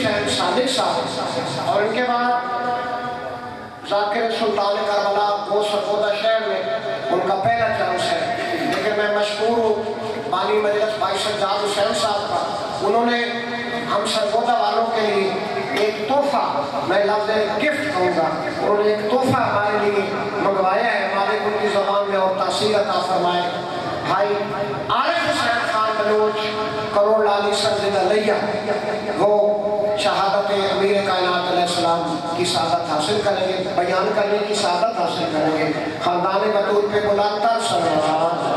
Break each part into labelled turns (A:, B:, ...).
A: حسین صادق صاحب، اور ان کے بعد ذاکر سلطان کربلا وہ سرگودا شہر میں ان کا پہلا چانس ہے۔ لیکن میں مشکور ہوں بانی مجلس بھائی سجاد حسین صاحب کا، انہوں نے ہم سرگودا والوں کے لیے ایک تحفہ، میں لفظ گفٹ کہوں گا، انہوں نے ایک تحفہ ہمارے لیے منگوایا ہے، ہمارے ان کی زبان میں اور تاثیر عطا فرمائے۔ بھائی عارف حسین خان بلوچ کروڑ لالی سرزد علیہ، وہ شہادت امیر کائنات علیہ السلام کی سعادت حاصل کریں گے، بیان کرنے کی سعادت حاصل کریں گے۔ خاندان بطور پہ بلند تر صلوات۔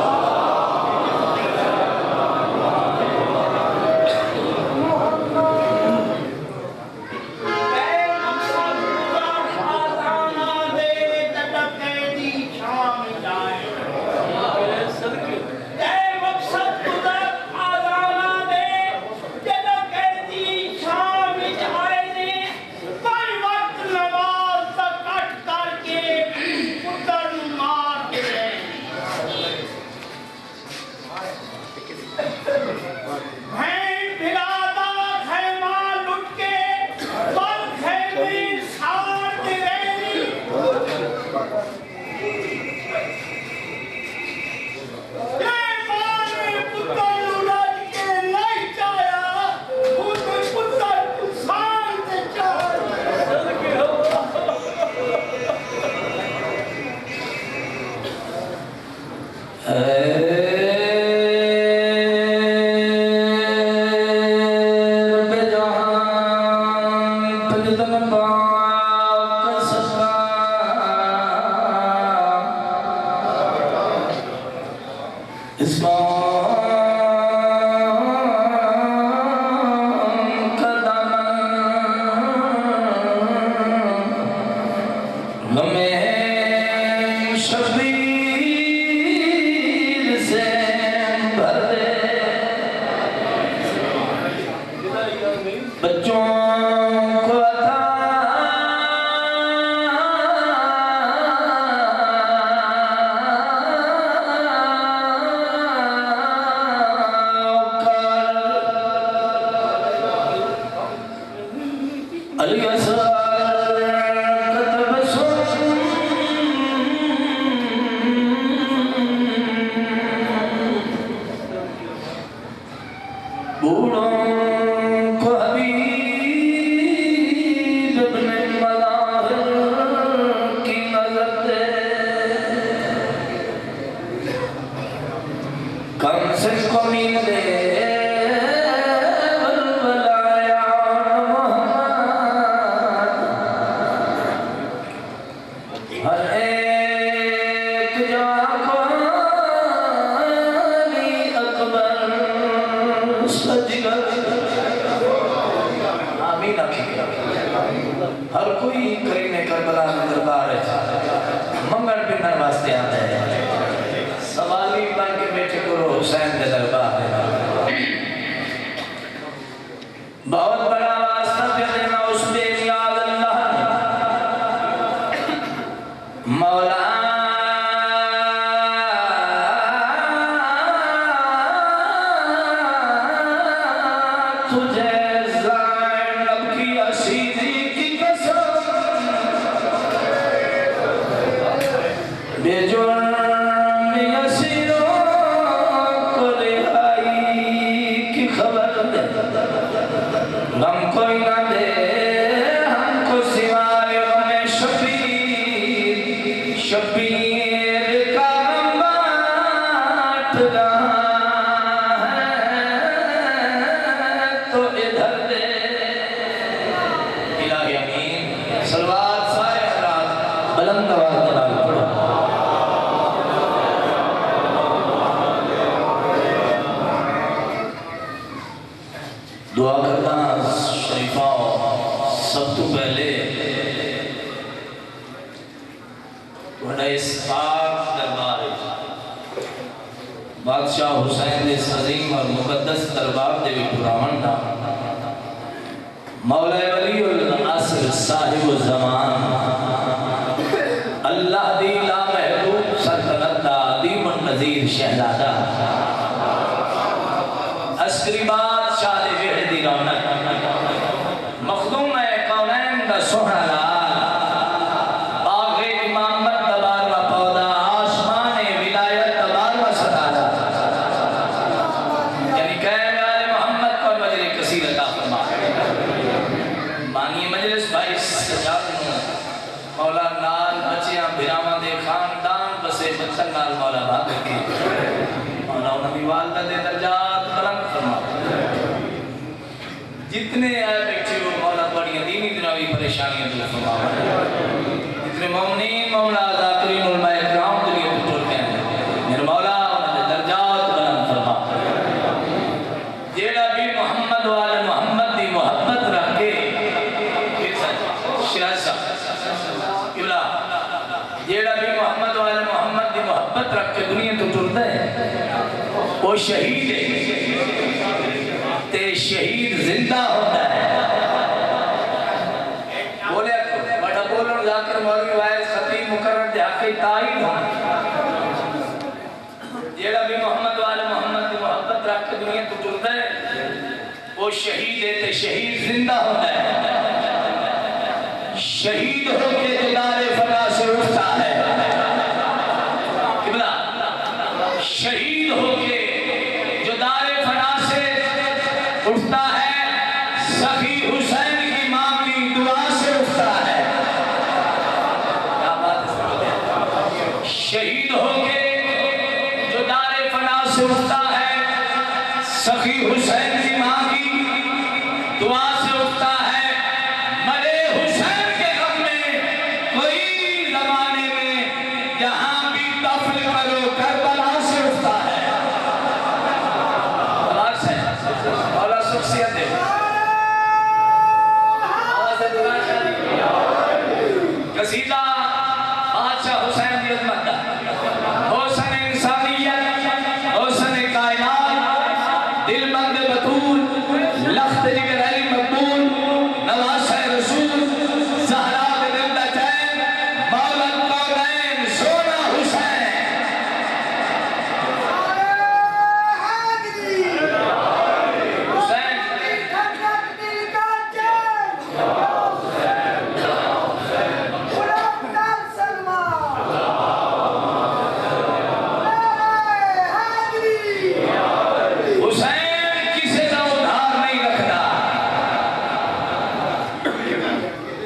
B: ہر کوئی کریم کربلا میں دربار ہے، منگل پنر واسطے آتا ہے، سوالی بن کے بیٹھے کرو حسین دے دربار ہے۔ بہت بڑا واسطہ پہ دینا اس بے نیاز اللہ مولا تجھے زینب کی اسیری کی قسم بے جرم اسیروں کو رہائی کی خبر دے، غم کوئی نہ دے ہم کو سوائے غم شبیر، شبیر کا غم بانٹ رہا دعا کرنا شریفہ سب تو پہلے وڈا اس پاک دربار بادشاہ حسین دے عظیم اور مقدس دربار دے بھی پراون دا مولا ولی العصر صاحب الزمان اللہ دی لا محبوب سلطنت دا عظیم النظیر شہزادہ عسکری بادشاہ دے ویڑے دی رونق لے بیٹھے ہو مولا بڑی دینی دنیاوی پریشانیاں دور فرماؤ اتنے مومنین مولا ذاکرین علماء اکرام دنیا کو ٹوٹتے ہیں میرے مولا انہوں نے درجات بلند فرما جیڑا بھی محمد والے محمد دی محبت رکھ کے جیڑا بھی محمد والے محمد دی محبت رکھ کے دنیا تو ٹرتا ہے وہ شہید ہے تے شہید زندہ ہوتا ہے بولے بڑا بولن ذاکر مولوی وائز خطیب مقرر دے حقی تائید ہونا جیڑا بھی محمد والے محمد دی محبت رکھ کے دنیا تو ٹرتا ہے وہ شہید ہے تے شہید زندہ ہوتا ہے شہید ہو کے دلار فنا سے اٹھتا ہے شہید ہو کے جو دار فنا سے اٹھتا ہے سخی حسین کی معاملی دعا سے اٹھتا ہے شہید ہو کے جو دار فنا سے اٹھتا ہے سخی حسین کی معاملی دعا سے اٹھتا ہے مرے حسین کے غم میں کوئی زمانے میں جہاں بھی دفن کرو کربلا سے اٹھتا ہے آواز ہے مولا شخصیت ہے آواز ہے قصیدہ بادشاہ حسین دی عظمت حسن انسانیت حسن کائنات دل بند بطول لخت جگر علی مقبول نواسہ رسول زہرا بدلدہ چین مولا القونین سونا حسین حسین حسین کسی کا ادھار نہیں رکھتا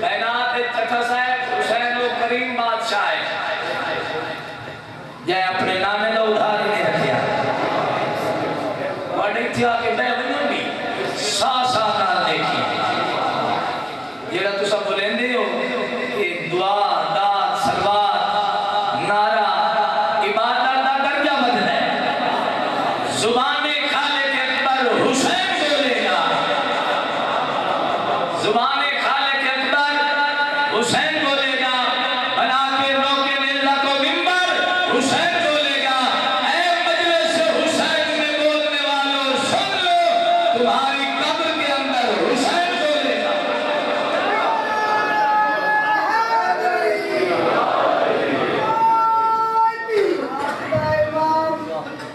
B: کائنات چٹھا صاحب حسین و کریم بادشاہ ہے یہ اپنے نامے کا ادھار نہیں رکھیا وڈی تھی آکے میں انہوں بھی سا نال دیکھی جیڑا تو سب بولیں دے ہو کہ دعا داد سلوات نعرہ عبادت دا درجہ بدل ہے زبان خالق اکبر حسین بولے گا زبان خالق اکبر حسین بولے گا بنا کے روکے نیزہ کو منبر حسین بولے گا اے مجلس حسین میں بولنے والوں سن لو تمہاری قبر کے اندر حسین بولے گا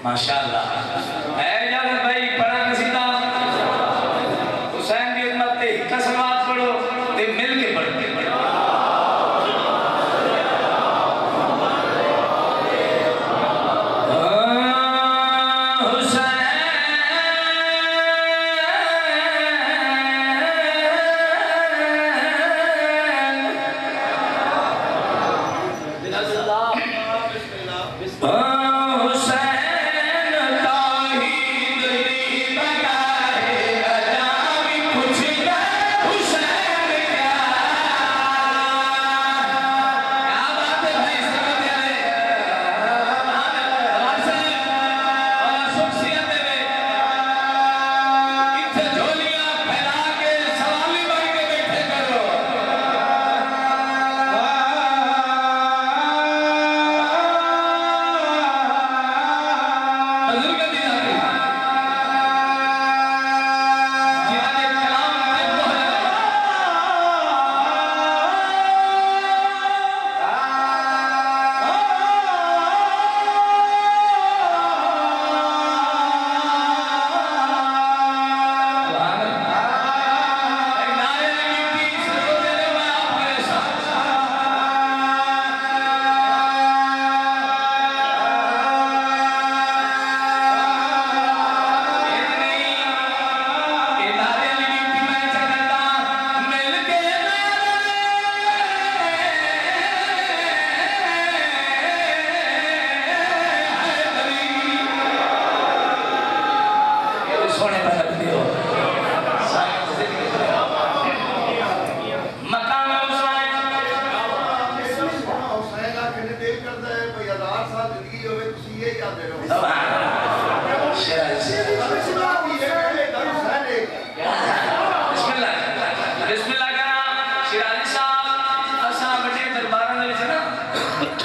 B: ماشاءاللہ اے جاوید بھائی پڑھا قصیدہ حسین کی عظمت تے ہکا سلوات پڑھو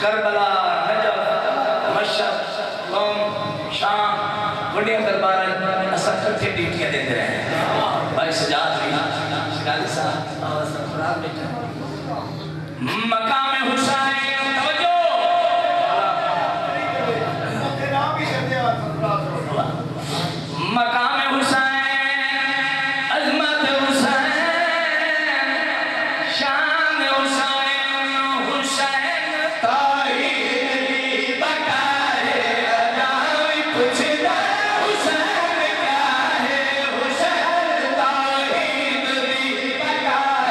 B: کربلا، نجف، مشہد، قوم، شام، بڑے دربار اسا کٹھے ڈیوٹیاں دیتے رہے. بھائی سجاد بھی سجاد صاحب مقام حسین توجہ. مقام حسین، عظمت حسین، شان حسین، حسین طاہر بقائے ادائی پوچھتا حسین کیا ہے، حسین طاہر بقائے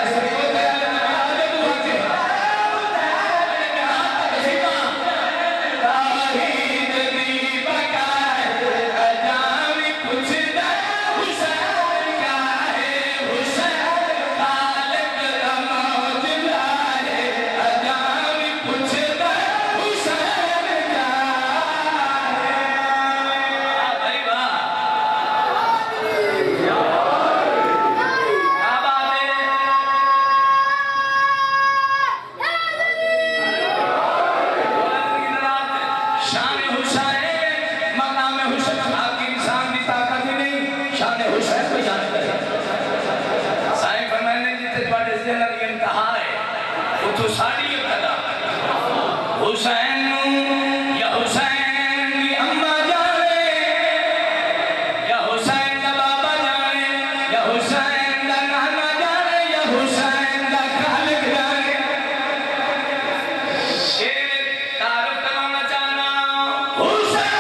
B: حسین یا حسین کی اماں جانے، یا حسین کا بابا جانے، یا حسین کا نانا جانے، یا حسین کا خالق جانے. شیر تعارف کروانا چاہنا حسین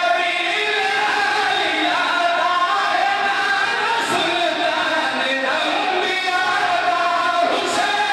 B: امیر عالیہ سلطان انبیاء حسین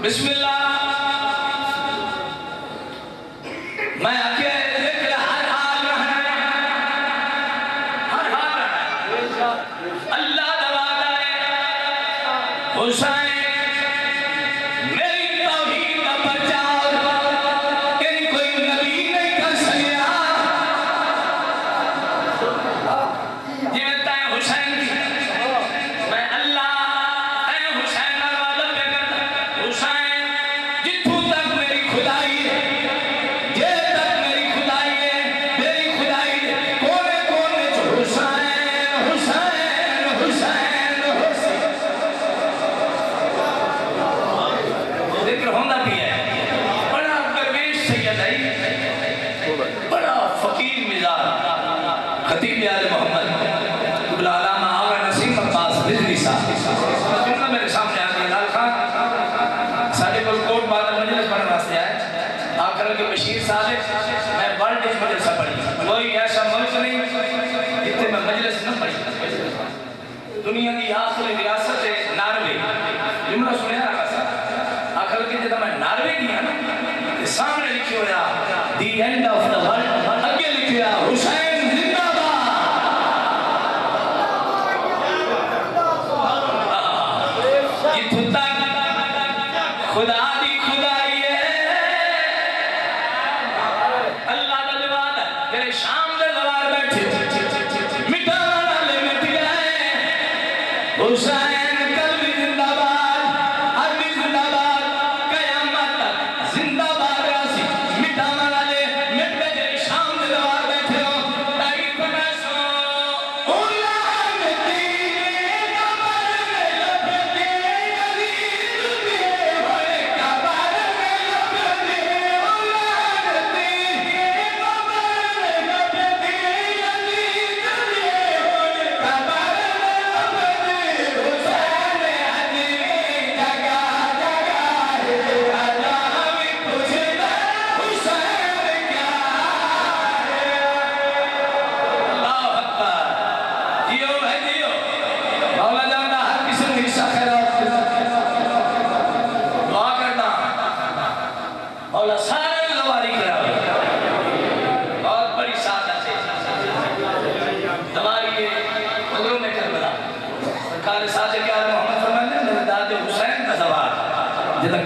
B: بسم اللہ. میں آگے ذکر ہر حال رہنا ہے، ہر حال رہنا ہے. اللہ دعویٰ ہے حسین میری توحید کا پرچار کہ کوئی نبی نہیں کر سکیا. جی میں حسین کی میں خطیب آل محمد علامہ آغا نسیم عباس رضوی صاحب جملہ میرے سامنے آ گیا لال خان ساڑھے کو کوٹ بعد مجلس پڑھنے واسطے آئے آخر کے بشیر صاحب میں ورلڈ اس مجلسہ پڑھی کوئی ایسا ملک نہیں جتنے میں مجلس نہ پڑھی دنیا کی آخری ریاست ہے ناروے جملہ سنیا رہا سا آخر کے جب میں ناروے گیا نا سامنے لکھی ہویا the end of the world اگے لکھی ہویا حسین زندہ خدا دی خدائی ہے اللہ کا جواب ہے تیرے شام دے دوار بیٹھے مٹا والے مٹ گئے حسین کل بھی زندہ باد آج بھی زندہ باد قیامت تک زندہ باد راسی مٹا والے مٹ گئے تیرے شام دے دوار بیٹھے ہو تاکہ پتہ سو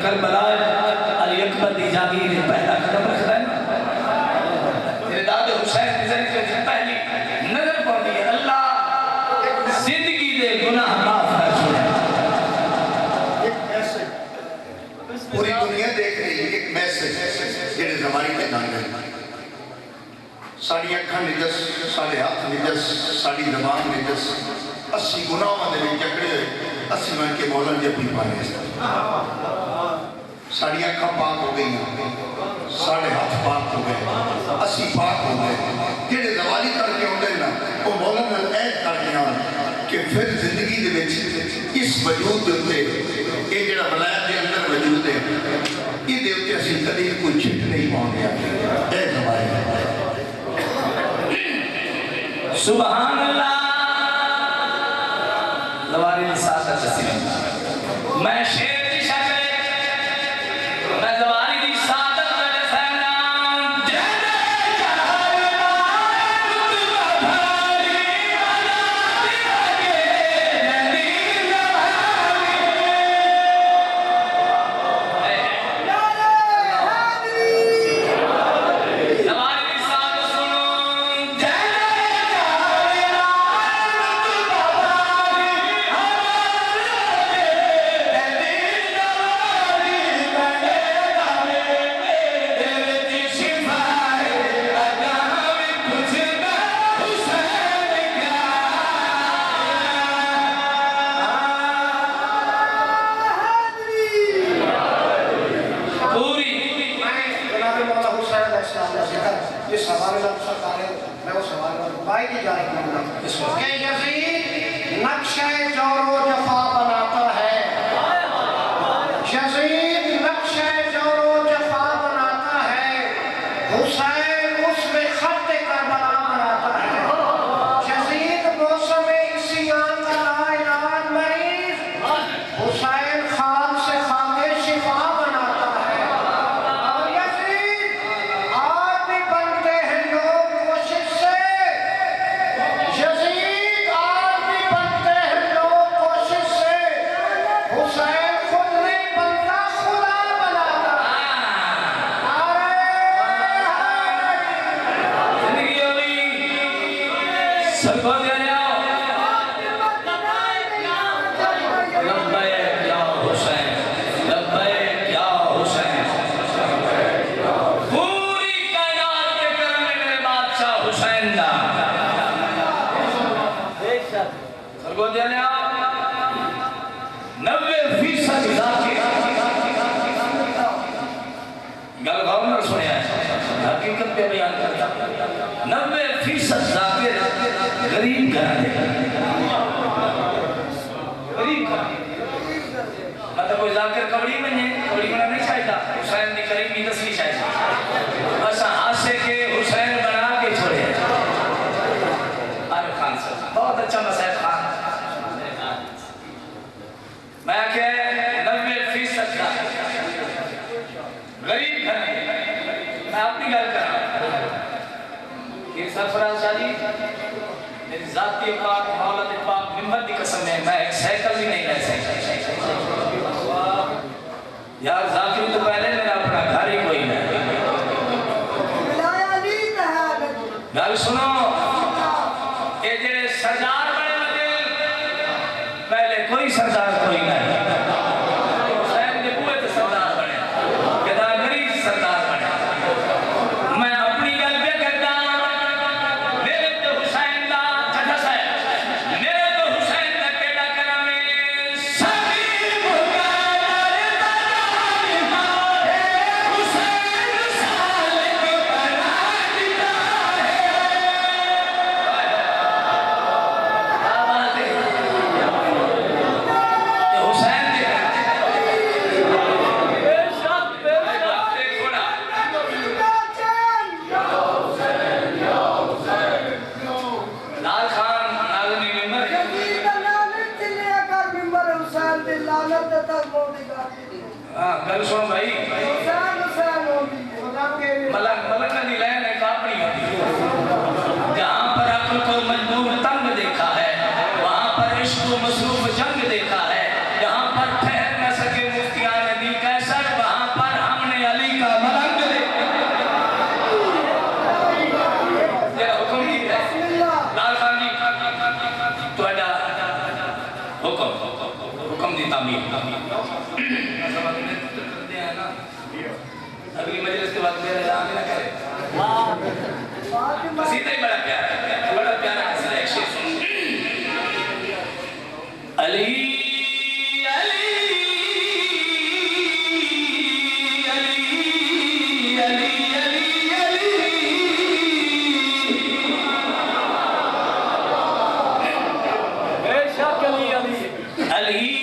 B: کربلا علی اکبر دی جاگیر پہلا قدم رکھتا ہے تیرے داد حسین کی ذریعے سے پہلی نظر پڑھ دی اللہ زندگی دے گناہ معاف کر چھوڑے
C: ایک میسج پوری دنیا دیکھ رہی ہے ایک میسج جنہیں زمانی کے نام ہے ساڑھی اکھاں نجس ساڑھے ہاتھ نجس ساڑھی زبان نجس اسی گناہ مندے میں جکڑے ہوئے اسی من کے مولاں جب بھی پانے ساڑھی اکھاں پاک ہو گئی ساڑھے ہاتھ پاک ہو گئے اسی پاک ہو گئے جنہیں زمانی کر کے ہوندے نا وہ مولاں نے عید کر کے آن کہ پھر زندگی دے وچ اس وجود دے یہ جڑا ولایت دے اندر وجود ہے یہ دے اتے اسی قدیر کوئی چھٹ نہیں پاؤں گیا اے زمانی
B: سبحان اللہ زواری نساتا چسیم میں شیر کی شکل میں زواری دی سادت میں سینام جہنے جہاں رتبہ بھاری مناتی لگے ندی زواری زواری دی سادت سنو جہنے
A: کہ یزید نقشہ جور و جفا بناتا ہے یزید نقشہ جور و جفا بناتا ہے حسین اس میں خط کربلا بناتا ہے یزید موسم عصیان کا لاعلاج مریض حسین خاک سے خاک شفا بناتا ہے اور یزید آج بھی بنتے ہیں لوگ کوشش سے یزید آج بھی بنتے ہیں لوگ کوشش سے حسین خود نہیں بنتا خدا بناتا
B: زندگی ہوئی سب کو دیا جاؤ لبیک یا حسین لبیک یا حسین پوری کائنات کے کرنے میرے بادشاہ حسین دا سب کو دیا جاؤ 90% ذاکر گل غور نہ سنیا ہے حقیقت پہ بیان کرتا 90% ذاکر غریب گھر دے غریب گھر مطلب کوئی ذاکر کبڑی بنے نہیں چاہتا حسین دی کریم بھی تصویر چاہتا بس ہاسے کے حسین بنا کے چھوڑے عارف خان صاحب بہت اچھا مسائل خان میں کہ 90% کا غریب گھر میں اپنی گل کر رہا ہوں یہ سرفراز شاہ جی میری ذاتی پاک مولد پاک ممبر دی قسم ہے میں ایک سائیکل بھی نہیں لے سکتا یار ذاکر تو پہلے میرا اپنا گھر ہی کوئی نہیں گل سنو یہ جڑے سردار بنے لگے پہلے کوئی سردار کوئی نہیں حسین کے بوئے تو سردار بنے گداگری سردار بنے میں اپنی گل پہ کرتا میرے تو حسین دا جھٹس ہے میرے تو حسین دا کیڑا کرامے سبھی بھگار حسین سال کی پناہ دیتا گل سن بھائی ملک ندی لین ایک اپنی ہوتی جہاں پر عقل کو مجبور تنگ دیکھا ہے وہاں پر عشق کو مصروف جنگ دیکھا ہے جہاں پر ٹھہر نہ سکے مفتیان دی کیسر وہاں پر ہم نے علی کا ملنگ دیکھا یہ حکم کی ہے لال خان جی توڑا حکم دی تعمیر اگلی مجلس کے بعد میرا اعلان نہ کرے قصیدہ ہی بڑا پیارا قصیدہ ایک شعر سن علی علی علی علی علی بے شک علی علی علی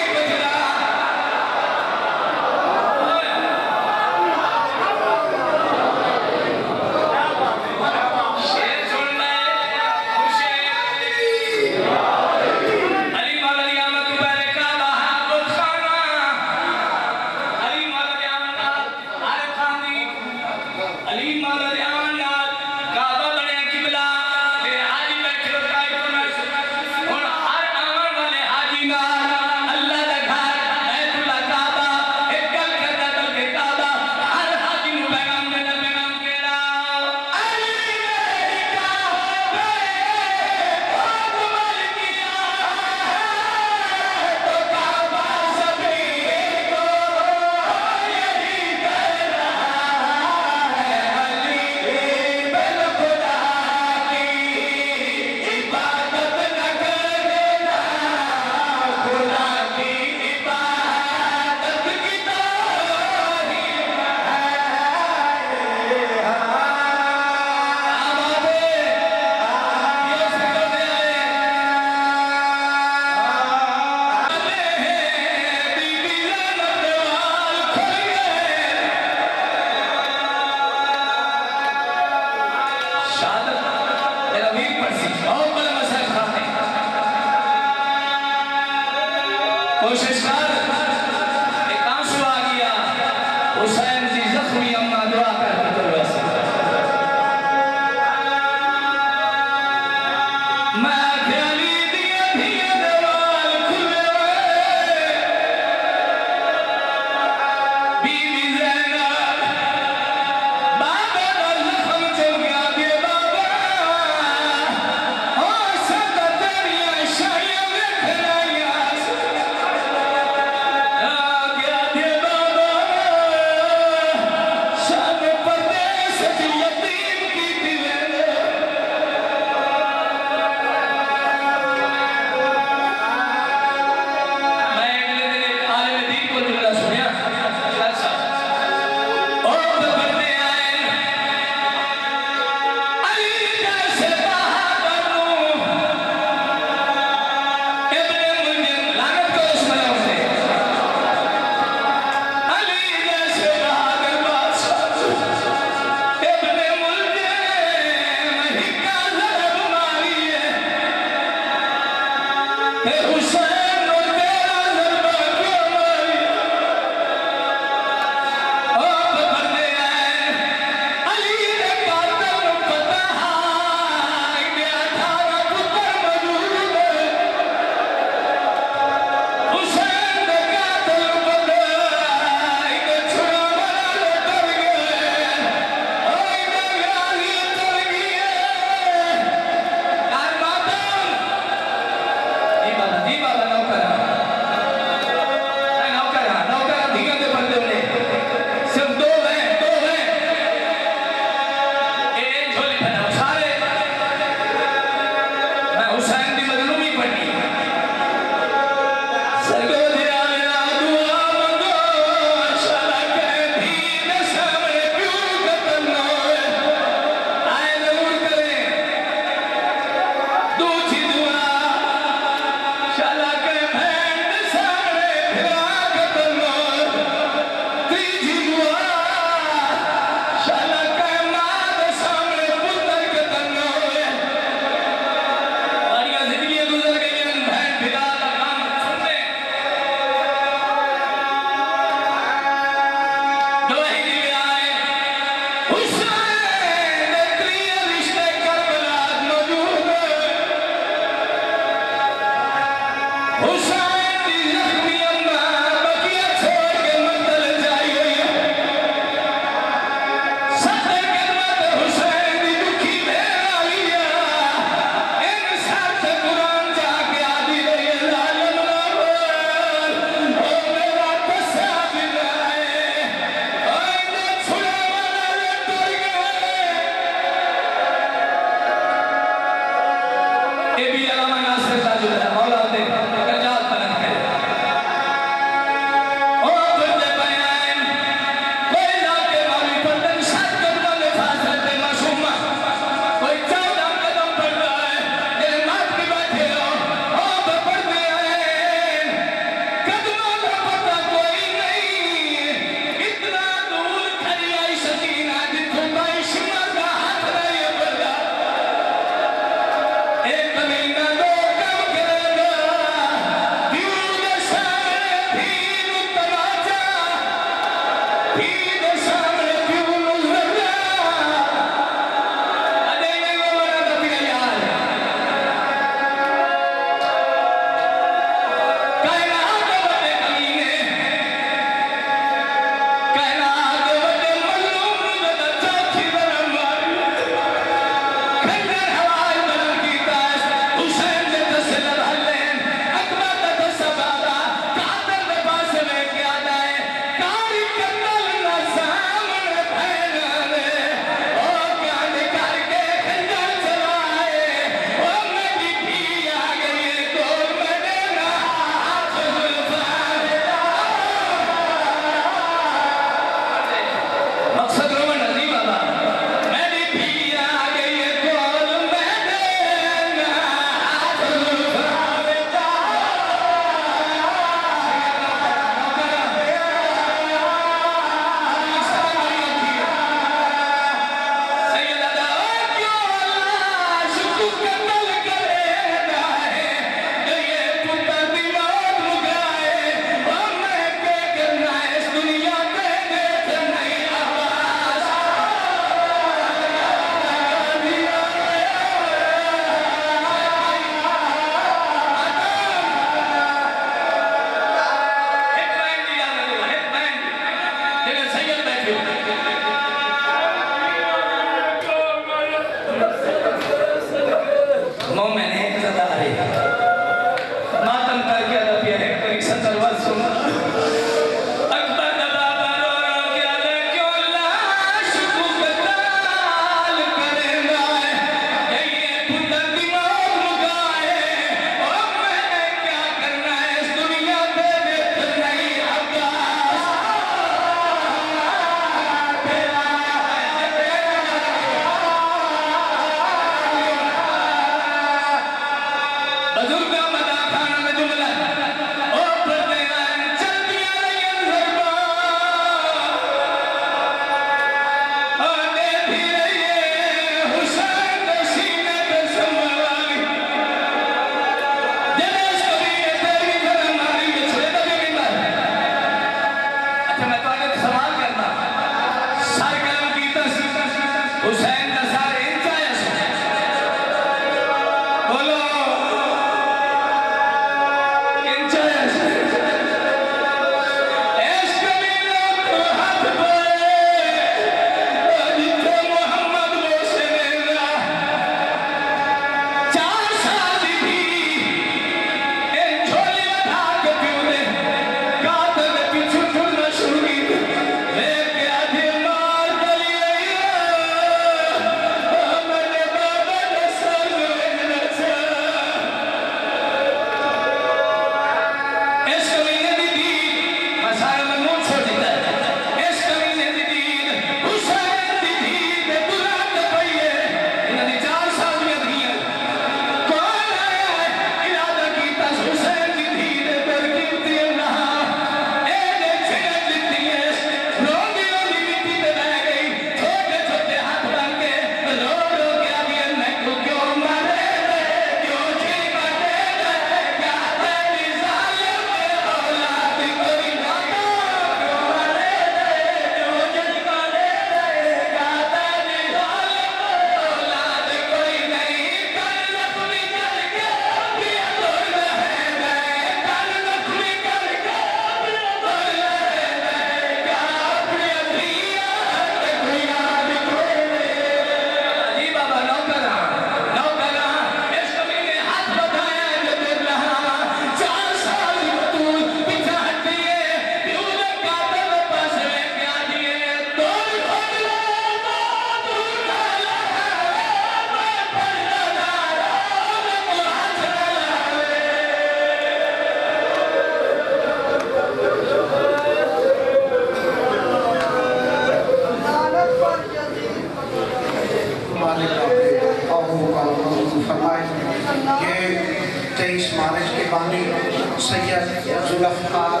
A: سید ذوالفقار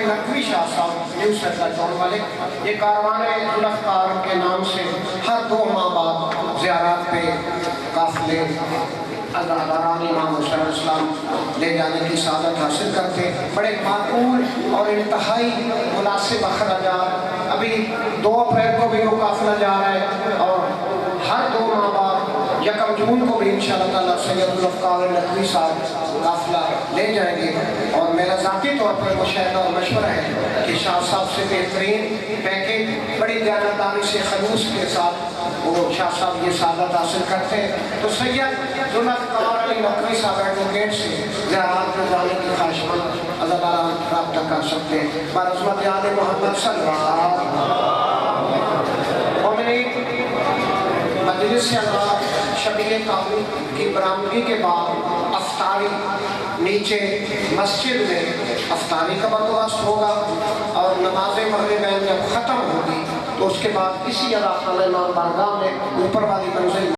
A: نقوی شاہ صاحب نیو سرکل ٹاؤن والے، یہ کاروان ذوالفقار کے نام سے ہر 2 ماہ بعد زیارات پہ قافلے عزاداران امام حسین علیہ السلام لے جانے کی سعادت حاصل کرتے، بڑے معقول اور انتہائی مناسب اخراجات۔ ابھی 2 اپریل کو بھی وہ قافلہ جا رہا ہے اور ہر 2 ماہ بعد 1 جون کو بھی انشاءاللہ تعالیٰ سید ذوالفقار نقوی صاحب قافلہ لے جائیں گے، اور میرا ذاتی طور پر مشاہدہ اور مشورہ ہے کہ شاہ صاحب سے بہترین پیکج بڑی دیانتداری سے خلوص کے ساتھ وہ شاہ صاحب یہ سعادت حاصل کرتے ہیں۔ تو سید ذوالفقار علی نقوی صاحب ایڈوکیٹ سے زیارات میں جانے کی خواہشمند عزاداران رابطہ کر سکتے ہیں۔ بارعظمت آل محمد صلی اللہ علیہ وسلم مومنین، مجلس اللہ شبیہ تعبیر کی برآمدگی کے بعد افطاری نیچے مسجد میں افطاری کا بندوبست ہوگا، اور نماز مغربین جب ختم ہوگی تو اس کے بعد اسی علاقہ میں امام بارگاہ میں اوپر والی منزل